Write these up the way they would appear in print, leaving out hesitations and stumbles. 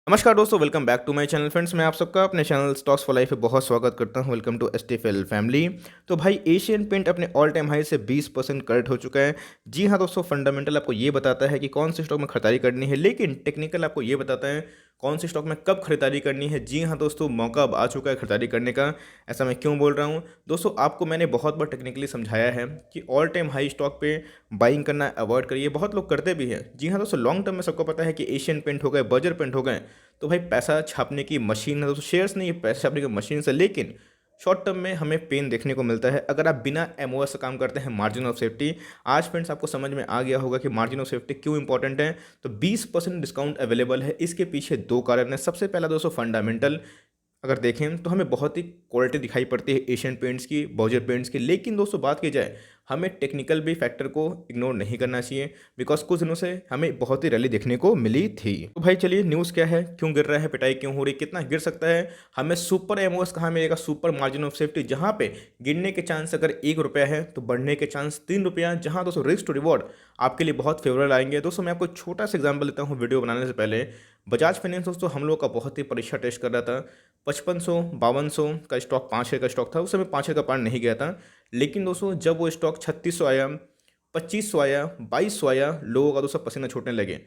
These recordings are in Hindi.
नमस्कार दोस्तों, welcome back to my channel friends. मैं आप सबका अपने चैनल स्टॉक्स फॉर लाइफ में बहुत स्वागत करता हूं। Welcome to STFL family. तो भाई एशियन पेंट अपने ऑल टाइम हाई से 20% करेक्ट हो चुका है। जी हां दोस्तों, फंडामेंटल आपको ये बताता है कि कौन से स्टॉक में खरीदारी करनी है, लेकिन टेक्निकल आपको ये बताता है कौन से स्टॉक में कब खरीदारी करनी है। जी हाँ दोस्तों, मौका अब आ चुका है खरीदारी करने का। ऐसा मैं क्यों बोल रहा हूँ दोस्तों, आपको मैंने बहुत बार टेक्निकली समझाया है कि ऑल टाइम हाई स्टॉक पे बाइंग करना अवॉइड करिए। बहुत लोग करते भी हैं। जी हाँ दोस्तों, लॉन्ग टर्म में सबको पता है कि एशियन पेंट हो गए, बर्जर पेंट हो गए, तो भाई पैसा छापने की मशीन है दोस्तों। शेयर्स नहीं, ये पैसा छापने की मशीन से। लेकिन शॉर्ट टर्म में हमें पेन देखने को मिलता है अगर आप बिना एमओएस का काम करते हैं। मार्जिन ऑफ सेफ्टी, आज फ्रेंड्स आपको समझ में आ गया होगा कि मार्जिन ऑफ सेफ्टी क्यों इंपॉर्टेंट है। तो 20% डिस्काउंट अवेलेबल है। इसके पीछे दो कारण है। सबसे पहला दोस्तों फंडामेंटल अगर देखें तो हमें बहुत ही क्वालिटी दिखाई पड़ती है एशियन पेंट्स की, बर्जर पेंट्स की। लेकिन दोस्तों बात की जाए, हमें टेक्निकल भी फैक्टर को इग्नोर नहीं करना चाहिए, बिकॉज कुछ दिनों से हमें बहुत ही रैली देखने को मिली थी। तो भाई चलिए, न्यूज़ क्या है, क्यों गिर रहा है, पिटाई क्यों हो रही, कितना गिर सकता है, हमें सुपर एमओएस कहाँ मिलेगा, सुपर मार्जिन ऑफ सेफ्टी, जहाँ पे गिरने के चांस अगर ₹1 है तो बढ़ने के चांस ₹3, जहाँ दोस्तों रिस्क टू रिवॉर्ड आपके लिए बहुत फेवरेबल आएंगे। दोस्तों मैं आपको एक छोटा सा एग्जाम्पल देता हूँ वीडियो बनाने से पहले। बजाज फाइनेंस दोस्तों हम लोग का बहुत ही परीक्षा टेस्ट कर रहा था। 5500 5200 का स्टॉक, 5 शेयर का स्टॉक था। उस समय 5 शेयर का पार नहीं गया था। लेकिन दोस्तों जब वो स्टॉक 3600 आया, 2500 आया, 2200 आया, लोगों का दोस्तों पसीना छूटने लगे।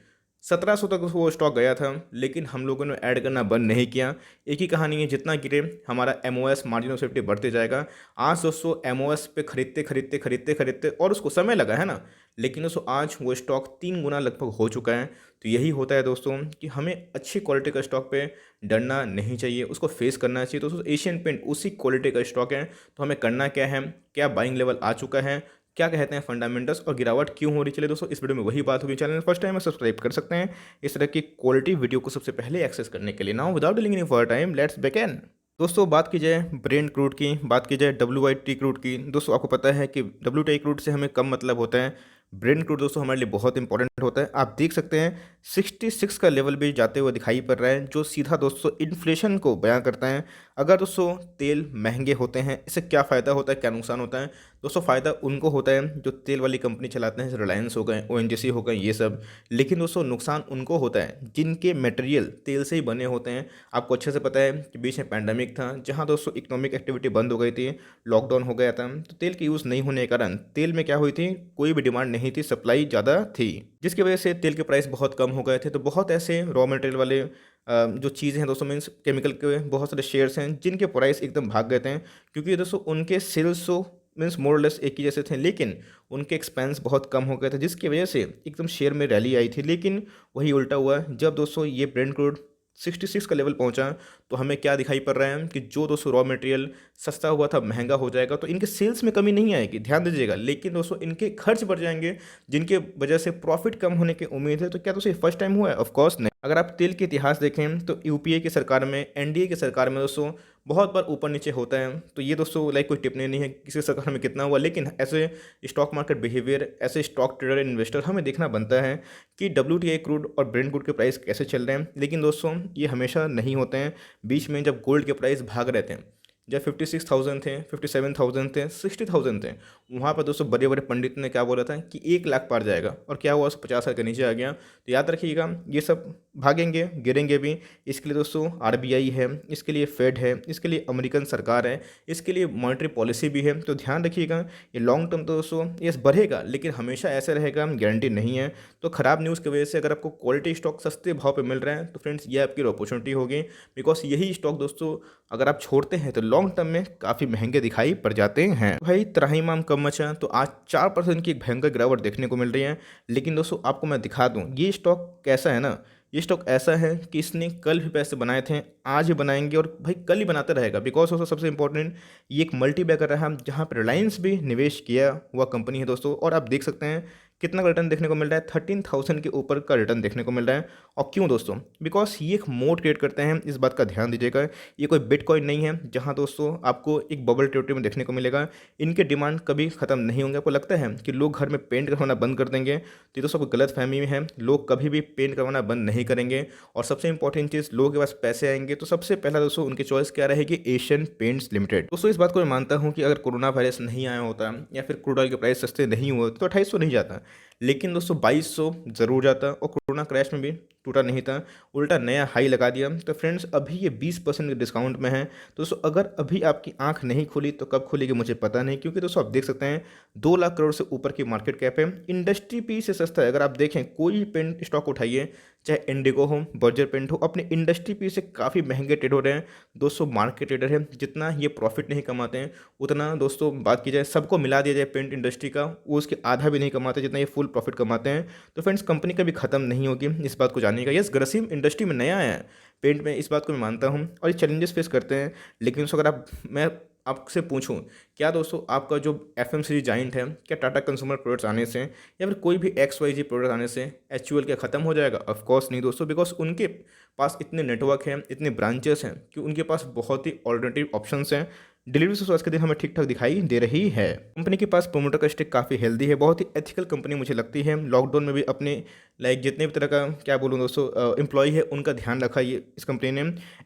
1700 तक वो स्टॉक गया था, लेकिन हम लोगों ने ऐड करना बंद नहीं किया। एक ही कहानी है, जितना गिरे हमारा एमओएस मार्जिन ऑफ सेफ्टी बढ़ते जाएगा। आज दोस्तों एमओएस पे खरीदते खरीदते खरीदते खरीदते और उसको समय लगा है ना, लेकिन दोस्तों आज वो स्टॉक 3 गुना लगभग हो चुका है। तो यही होता है दोस्तों कि हमें अच्छी क्वालिटी का स्टॉक पे डरना नहीं चाहिए, उसको फेस करना चाहिए। दोस्तों एशियन पेंट उसी क्वालिटी का स्टॉक है। तो हमें करना क्या है, क्या बाइंग लेवल आ चुका है, क्या कहते हैं फंडामेंटल्स, और गिरावट क्यों हो रही। चलिए दोस्तों, इस वीडियो में वही बात होगी। चैनल फर्स्ट टाइम में सब्सक्राइब कर सकते हैं इस तरह की क्वालिटी वीडियो को सबसे पहले एक्सेस करने के लिए। Now without dealing any for time, let's begin. दोस्तों बात की जाए ब्रेंट क्रूड की, बात की जाए WTI क्रूड की। दोस्तों आपको पता है कि WTI क्रूड से हमें कम मतलब होता है। ब्रेंट क्रूड दोस्तों हमारे लिए बहुत इंपॉर्टेंट होता है। आप देख सकते हैं 66 का लेवल भी जाते हुए दिखाई पड़ रहा है, जो सीधा दोस्तों इन्फ्लेशन को बयां करता है। अगर दोस्तों तेल महंगे होते हैं, इससे क्या फ़ायदा होता है, क्या नुकसान होता है। दोस्तों फ़ायदा उनको होता है जो तेल वाली कंपनी चलाते हैं, जैसे रिलायंस हो गए, ONGC हो गए, ये सब। लेकिन दोस्तों नुकसान उनको होता है जिनके मटेरियल तेल से ही बने होते हैं। आपको अच्छे से पता है कि बीच में पैंडमिक था, जहाँ दोस्तों इकोनॉमिक एक्टिविटी बंद हो गई थी, लॉकडाउन हो गया था, तो तेल की यूज़ नहीं होने के कारण तेल में क्या हुई थी, कोई भी डिमांड नहीं थी, सप्लाई ज़्यादा थी, जिसकी वजह से तेल के प्राइस बहुत कम हो गए थे। तो बहुत ऐसे रॉ मटेरियल वाले जो चीज़ें हैं दोस्तों, मीन्स केमिकल के बहुत सारे शेयर्स हैं जिनके प्राइस एकदम भाग गए थे, क्योंकि दोस्तों उनके सेल्स तो मीन्स मोर लेस एक ही जैसे थे, लेकिन उनके एक्सपेंस बहुत कम हो गए थे, जिसकी वजह से एकदम शेयर में रैली आई थी। लेकिन वही उल्टा हुआ, जब दोस्तों ये ब्रेंट क्रूड 66 का लेवल पहुंचा, तो हमें क्या दिखाई पड़ रहा है कि जो दोस्तों रॉ मटेरियल सस्ता हुआ था महंगा हो जाएगा, तो इनके सेल्स में कमी नहीं आएगी, ध्यान दीजिएगा। लेकिन दोस्तों इनके खर्च बढ़ जाएंगे, जिनके वजह से प्रॉफिट कम होने की उम्मीद है। तो क्या दोस्तों फर्स्ट टाइम हुआ है? ऑफ कोर्स नहीं। अगर आप तेल के इतिहास देखें तो यूपीए की सरकार में, एनडीए की सरकार में दोस्तों बहुत बार ऊपर नीचे होता है। तो ये दोस्तों लाइक कोई टिप्पणी नहीं है किसी सरकार में कितना हुआ, लेकिन ऐसे स्टॉक मार्केट बिहेवियर, ऐसे स्टॉक ट्रेडर इन्वेस्टर हमें देखना बनता है कि WTI क्रूड और ब्रेंट क्रूड के प्राइस कैसे चल रहे हैं। लेकिन दोस्तों ये हमेशा नहीं होते हैं। बीच में जब गोल्ड के प्राइस भाग रहे थे, जब 56,000 थे, 57,000 थे, 60,000 थे, वहाँ पर दोस्तों बड़े बड़े पंडित ने क्या बोला था कि 1 लाख पार जाएगा, और क्या हुआ, 50,000 के नीचे आ गया। तो याद रखिएगा, ये सब भागेंगे, गिरेंगे भी। इसके लिए दोस्तों RBI है, इसके लिए फेड है, इसके लिए अमेरिकन सरकार है, इसके लिए मॉनेटरी पॉलिसी भी है। तो ध्यान रखिएगा, ये लॉन्ग टर्म तो दोस्तों ये बढ़ेगा, लेकिन हमेशा ऐसे रहेगा, गारंटी नहीं है। तो ख़राब न्यूज़ की वजह से अगर आपको क्वालिटी स्टॉक सस्ते भाव पे मिल रहे हैं, तो फ्रेंड्स ये आपकी अपॉर्चुनिटी होगी। बिकॉज यही स्टॉक दोस्तों अगर आप छोड़ते हैं तो लॉन्ग टर्म में काफ़ी महंगे दिखाई पड़ जाते हैं। भाई त्राहिमाम कम मचा, तो आज 4% की एक भयंकर गिरावट देखने को मिल रही है। लेकिन दोस्तों आपको मैं दिखा दूं, ये स्टॉक कैसा है ना, ये स्टॉक ऐसा है कि इसने कल भी पैसे बनाए थे, आज भी बनाएंगे, और भाई कल ही बनाता रहेगा। बिकॉज दोस्तों सबसे इंपॉर्टेंट, ये एक मल्टी बैगर रहा है, जहाँ पर रिलायंस भी निवेश किया हुआ कंपनी है दोस्तों। और आप देख सकते हैं कितना का रिटर्न देखने को मिल रहा है, 13,000 के ऊपर का रिटर्न देखने को मिल रहा है। और क्यों दोस्तों? बिकॉज ये एक मोड क्रिएट करते हैं, इस बात का ध्यान दीजिएगा। ये कोई बिटकॉइन नहीं है जहां दोस्तों आपको एक बबल टेरिटरी में देखने को मिलेगा। इनके डिमांड कभी खत्म नहीं होंगे। आपको लगता है कि लोग घर में पेंट करवाना बंद कर देंगे, तो ये दोस्तों कोई गलत फहमी में है। लोग कभी भी पेंट करवाना बंद नहीं करेंगे। और सबसे इंपॉर्टेंट चीज़, लोगों के पास पैसे आएंगे तो सबसे पहला दोस्तों उनकी चॉइस क्या रहेगी, एशियन पेंट्स लिमिटेड। दोस्तों इस बात को मैं मानता हूँ कि अगर कोरोना वायरस नहीं आया होता या फिर क्रूड ऑयल के प्राइस सस्ते नहीं हुए तो 2800 नहीं जाता। लेकिन दोस्तों 2200 ज़रूर जाता और कोरोना क्रैश में भी टूटा नहीं था, उल्टा नया हाई लगा दिया। तो फ्रेंड्स अभी ये 20% के डिस्काउंट में है। तो दोस्तों अगर अभी आपकी आंख नहीं खुली तो कब खुलेगी मुझे पता नहीं, क्योंकि दोस्तों आप देख सकते हैं 2 लाख करोड़ से ऊपर की मार्केट कैप है। इंडस्ट्री पी से सस्ता है। अगर आप देखें कोई भी पेंट स्टॉक उठाइए, चाहे इंडिगो हो, बर्जर पेंट हो, अपने इंडस्ट्री पी से काफ़ी महंगे ट्रेड हो रहे हैं। दोस्तों मार्केट ट्रेडर है, जितना ये प्रॉफिट नहीं कमाते हैं उतना दोस्तों बात की जाए सबको मिला दिया जाए पेंट इंडस्ट्री का, वो उसके आधा भी नहीं कमाते जितना ये फुल प्रॉफिट कमाते हैं। तो फ्रेंड्स कंपनी कभी खत्म नहीं होगी, इस बात को जानिएगा। यस, ग्रसीम इंडस्ट्री में नया है पेंट में, इस बात को मैं मानता हूँ, और ये चैलेंजेस फेस करते हैं। लेकिन दोस्तों अगर मैं आपसे पूछूं, क्या दोस्तों आपका जो एफएमसीजी जाइंट है, क्या टाटा कंज्यूमर प्रोडक्ट्स आने से या फिर कोई भी XYZ प्रोडक्ट आने से एचयूएल क्या ख़त्म हो जाएगा? ऑफ कोर्स नहीं दोस्तों, बिकॉज उनके पास इतने नेटवर्क हैं, इतने ब्रांचेस हैं कि उनके पास बहुत ही ऑल्टरनेटिव ऑप्शंस हैं। डिलीवरी से आज के दिन हमें ठीक ठाक दिखाई दे रही है। कंपनी के पास प्रोमोटर का स्टेक काफ़ी हेल्दी है, बहुत ही एथिकल कंपनी मुझे लगती है। लॉकडाउन में भी अपने जितने भी तरह का क्या बोलूँ दोस्तों एम्प्लॉय है उनका ध्यान रखा ये इस कंपनी ने।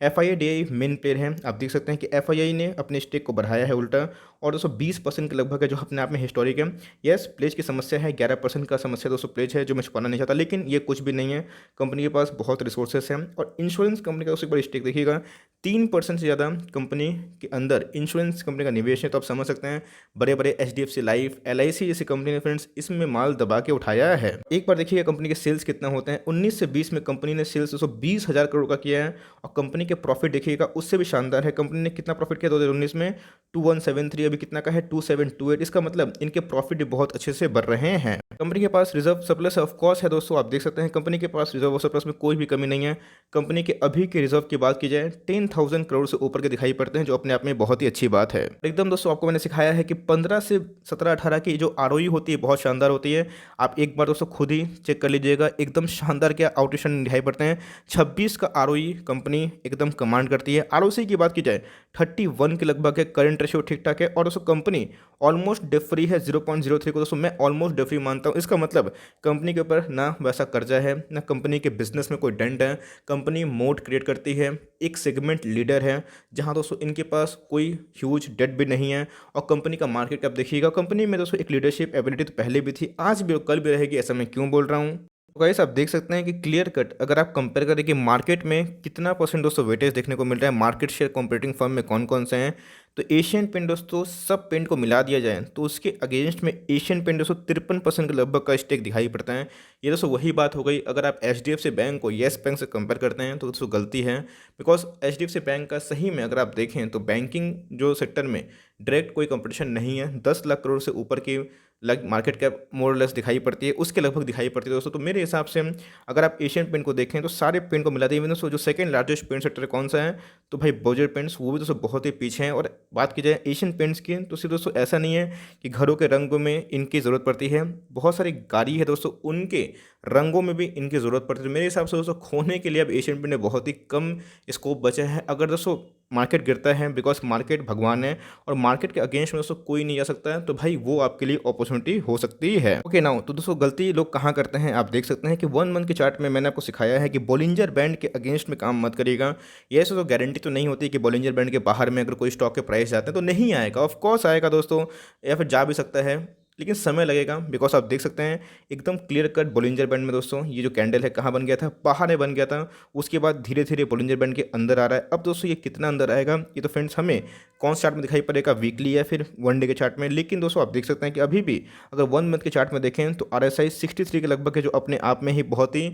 FII मेन प्लेयर है। आप देख सकते हैं कि FII ने अपने स्टेक को बढ़ाया है उल्टा, और दोस्तों 20% के लगभग है, जो अपने आप में हिस्टोरिक है। यस, प्लेज की समस्या है, 11% का समस्या दोस्तों प्लेज है, जो मैं छुपाना नहीं चाहता, लेकिन ये कुछ भी नहीं है। कंपनी के पास बहुत रिसोर्सेस हैं। और इंश्योरेंस कंपनी का उससे बड़ी स्टेक देखिएगा, 3% से ज़्यादा कंपनी के अंदर इंश्योरेंस कंपनी का निवेश है। तो आप समझ सकते हैं बड़े बड़े HDFC लाइफ, LIC जैसी कंपनी ने फ्रेंड्स इसमें माल दबा के उठाया है। एक बार देखिएगा कंपनी के सेल्स कितना होते हैं। 19 से 20 में कंपनी ने सेल्स 220,000 करोड़ का किया है, और कंपनी के प्रॉफिट देखिएगा उससे भी शानदार है। कंपनी ने कितना प्रॉफिट किया 2019 में? 2173, अभी कितना का है? 2728। इसका मतलब इनके प्रॉफिट भी बहुत अच्छे से बढ़ रहे हैं। कंपनी के पास रिजर्व सरप्लस ऑफ कोर्स है दोस्तों, आप देख सकते हैं कंपनी के पास रिजर्व और सरप्लस में कोई भी कमी नहीं है। कंपनी के अभी के रिजर्व की बात की जाए 10,000 करोड़ से ऊपर के दिखाई पड़ते हैं, जो अपने आप में बहुत ही अच्छी बात है। एकदम दोस्तों आपको मैंने सिखाया है कि 15 से 17-18 की जो ROE होती है बहुत शानदार होती है। आप एक बार दोस्तों खुद ही चेक कर लीजिएगा, एकदम शानदार क्या आउटस्टैंडिंग दिखाई पड़ते हैं। 26 का ROE कंपनी एकदम कमांड करती है। ROC की बात की जाए 31 के लगभग है, करंट रेशियो ठीक ठाक है, और दोस्तों कंपनी ऑलमोस्ट डेट फ्री है। 0.03 को दोस्तों मैं ऑलमोस्ट डेट फ्री मानता हूँ। इसका मतलब कंपनी के ऊपर ना वैसा कर्जा है, ना कंपनी के बिजनेस में कोई डेंट है। कंपनी मोड क्रिएट करती है, एक सेगमेंट लीडर है, जहां दोस्तों इनके पास कोई ह्यूज डेट भी नहीं है। और कंपनी का मार्केट कैप देखिएगा, कंपनी में दोस्तों एक लीडरशिप एबिलिटी तो पहले भी थी, आज भी और कल भी रहेगी, ऐसा मैं क्यों बोल रहा हूँ। तो गाइस आप देख सकते हैं कि क्लियर कट अगर आप कंपेयर करें कि मार्केट में कितना परसेंट दोस्तों वेटेज देखने को मिल रहा है, मार्केट शेयर कॉम्पीटिंग फर्म में कौन कौन से हैं, तो एशियन पेंट दोस्तों सब पेंट को मिला दिया जाए तो उसके अगेंस्ट में एशियन पेंट दोस्तों 53% के लगभग का स्टेक दिखाई पड़ता है। ये दोस्तों वही बात हो गई, अगर आप HDFC बैंक को येस बैंक से कंपेयर करते हैं तो दोस्तों गलती है। बिकॉज HDFC बैंक का सही में अगर आप देखें तो बैंकिंग जो सेक्टर में डायरेक्ट कोई कंपटीशन नहीं है। 10 लाख करोड़ से ऊपर की मार्केट कैप मोर लेस दिखाई पड़ती है, उसके लगभग दिखाई पड़ती है दोस्तों। तो मेरे हिसाब से अगर आप एशियन पेंट को देखें तो सारे पेंट को मिला दिए दोस्तों। जो सेकंड लार्जेस्ट पेंट सेक्टर कौन सा है, तो भाई बर्जर पेंट्स, वो भी दोस्तों बहुत ही पीछे हैं। और बात की जाए एशियन पेंट्स की तो सिर्फ दोस्तों ऐसा नहीं है कि घरों के रंगों में इनकी ज़रूरत पड़ती है, बहुत सारी गाड़ी है दोस्तों उनके रंगों में भी इनकी ज़रूरत पड़ती है। मेरे हिसाब से दोस्तों खोने के लिए अब एशियन पेंट में बहुत ही कम स्कोप बचा है। अगर दोस्तों मार्केट गिरता है, बिकॉज मार्केट भगवान है और मार्केट के अगेंस्ट में दोस्तों कोई नहीं जा सकता है, तो भाई वो आपके लिए अपॉर्चुनिटी हो सकती है। ओके नाउ तो दोस्तों गलती लोग कहाँ करते हैं, आप देख सकते हैं कि 1 मंथ के चार्ट में मैंने आपको सिखाया है कि बोलिंजर बैंड के अगेंस्ट में काम मत करिएगा। ये तो गारंटी तो नहीं होती कि बोलिंजर बैंड के बाहर में अगर कोई स्टॉक के प्राइस जाते हैं तो नहीं आएगा, ऑफकोर्स आएगा दोस्तों, या फिर जा भी सकता है, लेकिन समय लगेगा। बिकॉज आप देख सकते हैं एकदम क्लियर कट बोलिंजर बैंड में दोस्तों ये जो कैंडल है कहाँ बन गया था, बाहर में बन गया था, उसके बाद धीरे धीरे बोलिंजर बैंड के अंदर आ रहा है। अब दोस्तों ये कितना अंदर आएगा ये तो फ्रेंड्स हमें कौन सा चार्ट में दिखाई पड़ेगा, वीकली या फिर 1 डे के चार्ट में। लेकिन दोस्तों आप देख सकते हैं कि अभी भी अगर 1 मंथ के चार्ट में देखें तो RSI 63 के लगभग है, जो अपने आप में ही बहुत ही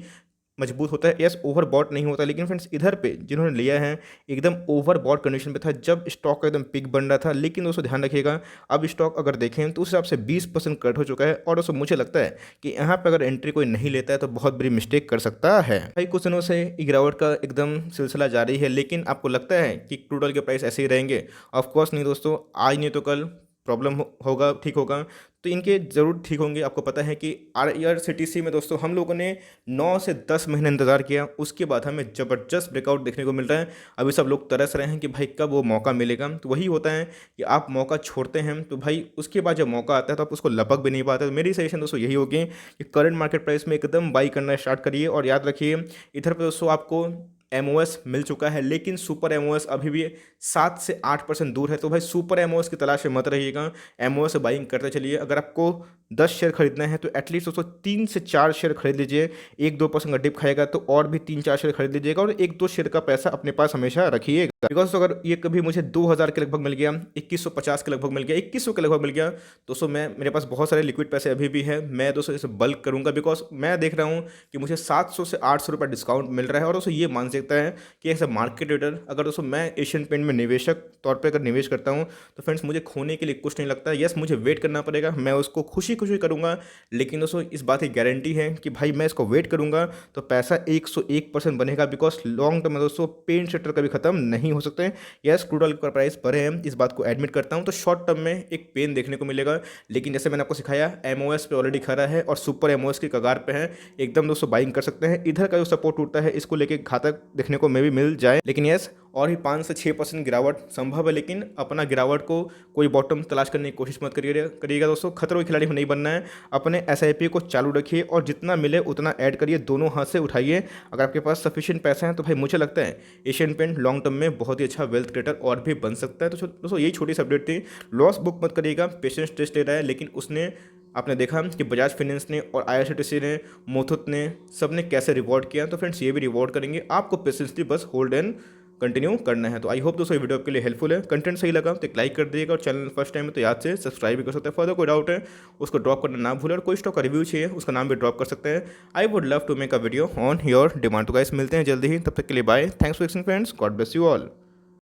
मजबूत होता है। यस, ओवर बॉट नहीं होता, लेकिन फ्रेंड्स इधर पे जिन्होंने लिया है एकदम ओवर बॉट कंडीशन पे था जब स्टॉक का एकदम पिक बन रहा था। लेकिन दोस्तों ध्यान रखिएगा अब स्टॉक अगर देखें तो उस हिसाब से 20% कट हो चुका है। और दोस्तों मुझे लगता है कि यहाँ पे अगर एंट्री कोई नहीं लेता है तो बहुत बड़ी मिस्टेक कर सकता है। भाई कुछ दिनों से गिरावट का एकदम सिलसिला जारी है, लेकिन आपको लगता है कि क्रूड ऑयल के प्राइस ऐसे ही रहेंगे? ऑफकोर्स नहीं दोस्तों, आज नहीं तो कल प्रॉब्लम होगा, ठीक होगा, तो इनके ज़रूर ठीक होंगे। आपको पता है कि IRCTC में दोस्तों हम लोगों ने 9 से 10 महीने इंतज़ार किया, उसके बाद हमें ज़बरदस्त ब्रेकआउट देखने को मिल रहा है। अभी सब लोग तरस रहे हैं कि भाई कब वो मौका मिलेगा। तो वही होता है कि आप मौका छोड़ते हैं तो भाई उसके बाद जब मौका आता है तो आप उसको लपक भी नहीं पाते। तो मेरी सजेशन दोस्तों यही होगी कि करंट मार्केट प्राइस में एकदम बाई करना स्टार्ट करिए। और याद रखिए इधर पर दोस्तों आपको एमओएस मिल चुका है, लेकिन सुपर एमओएस अभी भी 7 से 8% दूर है। तो भाई सुपर एमओएस की तलाश में मत रहिएगा, एमओएस से बाइंग करते चलिए। अगर आपको 10 शेयर खरीदना है तो एटलीस्ट दोस्तों 3 से 4 शेयर खरीद लीजिए। 1-2% का डिप खाएगा तो और भी 3-4 शेयर खरीद लीजिएगा, और 1-2 शेयर का पैसा अपने पास हमेशा रखिएगा। बिकॉज अगर ये कभी मुझे 2000 के लगभग मिल गया, 2150 के लगभग मिल गया, 2100 के लगभग मिल गया, दोस्तों मेरे पास बहुत सारे लिक्विड पैसे अभी भी है, मैं दोस्तों इसे बल्क करूंगा। बिकॉज मैं देख रहा हूँ कि मुझे 700 से 800 रुपये डिस्काउंट मिल रहा है। और दोस्तों ये मानसिकता है कि एज ए मार्केट ट्रेडर अगर दोस्तों मैं एशियन पेंट में निवेशक तौर पर अगर निवेश करता हूँ तो फ्रेंड्स मुझे खोने के लिए कुछ नहीं लगता। यस, मुझे वेट करना पड़ेगा, मैं उसको खुशी खुशी करूँगा, लेकिन दोस्तों इस बात की गारंटी है कि भाई मैं इसको वेट करूँगा तो पैसा 101% बनेगा। बिकॉज लॉन्ग टर्म में दोस्तों पेंट सेक्टर कभी खत्म नहीं हो सकते। यस, क्रूड ऑयल का प्राइस बढ़े हैं, इस बात को एडमिट करता हूँ, तो शॉर्ट टर्म में एक पेन देखने को मिलेगा। लेकिन जैसे मैंने आपको सिखाया, एमओएस पे ऑलरेडी खड़ा है और सुपर एमओएस की कगार पे है, एकदम दोस्तों बाइंग कर सकते हैं। इधर का जो सपोर्ट टूटता है इसको लेके घातक देखने को मे भी मिल जाए, लेकिन यस और ही 5 से 6% गिरावट संभव है। लेकिन अपना गिरावट को कोई बॉटम तलाश करने की कोशिश मत करिएगा दोस्तों, खतरों के खिलाड़ी नहीं बनना है। अपने एसआईपी को चालू रखिए और जितना मिले उतना ऐड करिए, दोनों हाथ से उठाइए। अगर आपके पास सफिशिएंट पैसा है तो भाई मुझे लगता है एशियन पेंट लॉन्ग टर्म में बहुत ही अच्छा वेल्थ क्रिएटर और भी बन सकता है। तो दोस्तों यही छोटी सी अपडेट थी। लॉस बुक मत करिएगा, पेशेंस टेस्ट ले रहा है, लेकिन उसने आपने देखा कि बजाज फाइनेंस ने और आईआरसीटीसी ने, मुथूट ने, सब ने कैसे रिवॉर्ड किया। तो फ्रेंड्स ये भी रिवॉर्ड करेंगे, आपको पेशेंसली बस होल्ड एंड कंटिन्यू करना है। तो आई होप दोस्तों ये वीडियो आपके लिए हेल्पफुल है। कंटेंट सही लगा तो एक लाइक कर दीजिएगा, और चैनल फर्स्ट टाइम है तो याद से सब्सक्राइब भी कर सकते हैं। फर्दर कोई डाउट है उसको ड्रॉप करना ना भूलें, और कोई स्टॉक का रिव्यू चाहिए उसका नाम भी ड्रॉप कर सकते हैं। I would love to make a video on your demand. तो गाइस मिलते हैं जल्दी ही, तब तक के लिए bye, thanks for watching friends, God bless you all.